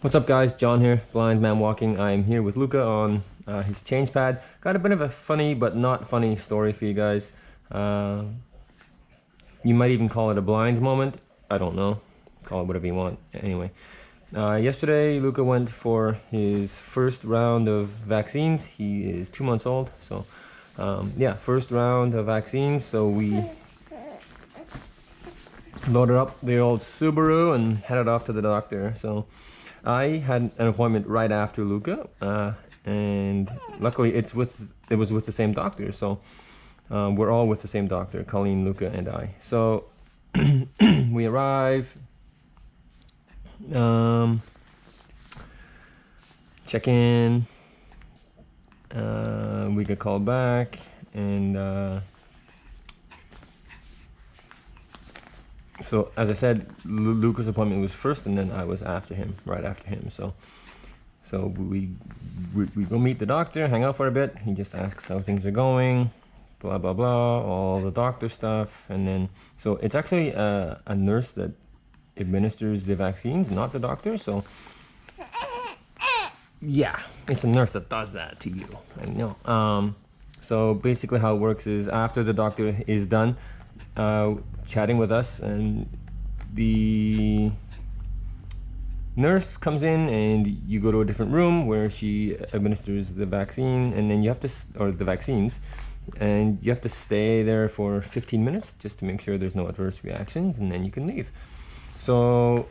What's up guys, John here, Blind Man Walking. I'm here with Luca on his change pad. Got a bit of a funny but not funny story for you guys. You might even call it a blind moment. I don't know. Call it whatever you want. Anyway, yesterday Luca went for his first round of vaccines. He is 2 months old, so yeah, first round of vaccines. So we loaded up the old Subaru and headed off to the doctor. So I had an appointment right after Luca, and luckily it was with the same doctor. So we're all with the same doctor, Colleen, Luca, and I. So we arrive, check in, we get called back, and so as I said, Luca's appointment was first, and then I was after him, right after him. So we go meet the doctor, hang out for a bit. He just asks how things are going, blah blah blah, all the doctor stuff, and then so it's actually a nurse that administers the vaccines, not the doctor. So yeah, it's a nurse that does that to you. I know. So basically, how it works is after the doctor is done chatting with us, and the nurse comes in and you go to a different room where she administers the vaccine, and then you have to, or the vaccines, and you have to stay there for 15 minutes just to make sure there's no adverse reactions, and then you can leave. So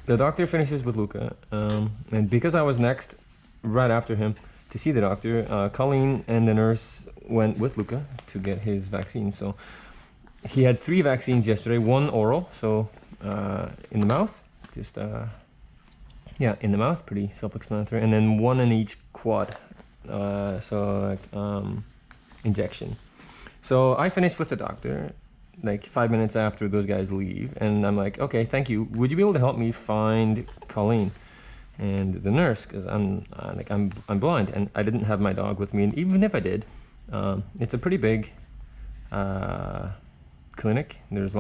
the doctor finishes with Luca, and because I was next right after him to see the doctor, Colleen and the nurse went with Luca to get his vaccine. So he had 3 vaccines yesterday, 1 oral, so in the mouth, just yeah, in the mouth, pretty self-explanatory, and then 1 in each quad, so like injection. So I finished with the doctor like 5 minutes after those guys leave, and I'm like, okay, thank you. Would you be able to help me find Colleen and the nurse? Because I'm blind and I didn't have my dog with me, and even if I did, it's a pretty big clinic. There's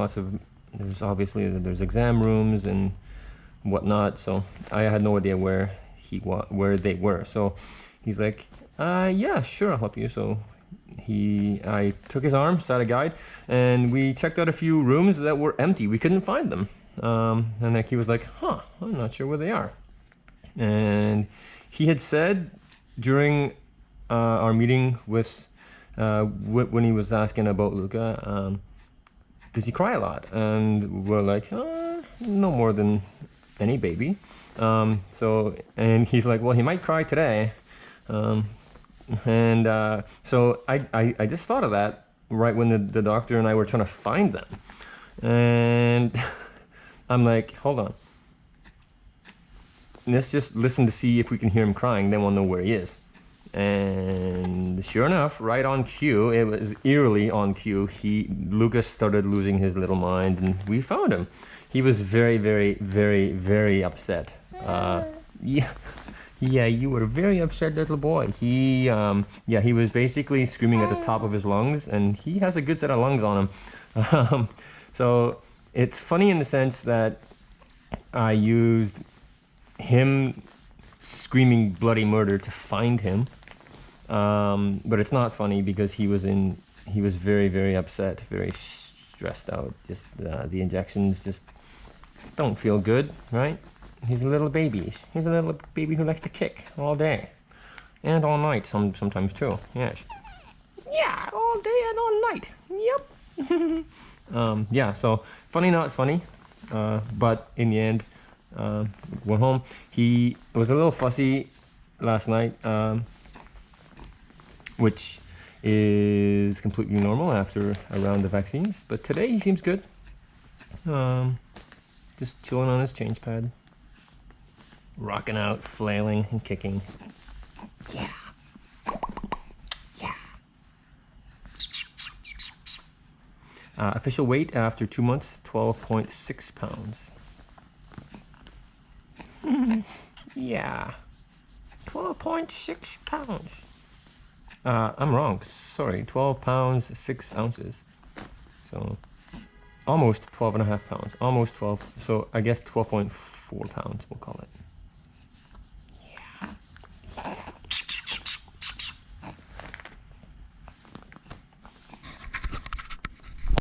obviously exam rooms and whatnot, so I had no idea where they were. So he's like, yeah, sure, I'll help you. So I took his arm, started a guide, and we checked out a few rooms that were empty. We couldn't find them, and like he was like, huh, I'm not sure where they are. And he had said during our meeting with when he was asking about Luca, does he cry a lot? And we're like, no more than any baby. So, and he's like, well, he might cry today. So I just thought of that right when the doctor and I were trying to find them. And I'm like, hold on. Let's just listen to see if we can hear him crying, then we'll know where he is. And sure enough, right on cue, it was eerily on cue, Lucas started losing his little mind, and we found him. He was very, very, very, very upset. Yeah, you were a very upset little boy. He was basically screaming at the top of his lungs, and he has a good set of lungs on him. So it's funny in the sense that I used him screaming bloody murder to find him. But it's not funny because he was very, very upset, very stressed out. Just the injections just don't feel good, right? He's a little baby. He's a little baby who likes to kick all day and all night. Sometimes too. Yes. Yeah, all day and all night. Yep. Yeah. So funny, not funny. But in the end, went home. He was a little fussy last night, which is completely normal after a round of vaccines. But today he seems good. Just chilling on his change pad, rocking out, flailing and kicking. Yeah. Yeah. Official weight after 2 months, 12.6 pounds. Yeah. 12.6 pounds. I'm wrong. Sorry. 12 pounds, 6 ounces. So almost 12 and a half pounds. Almost 12. So I guess 12.4 pounds, we'll call it.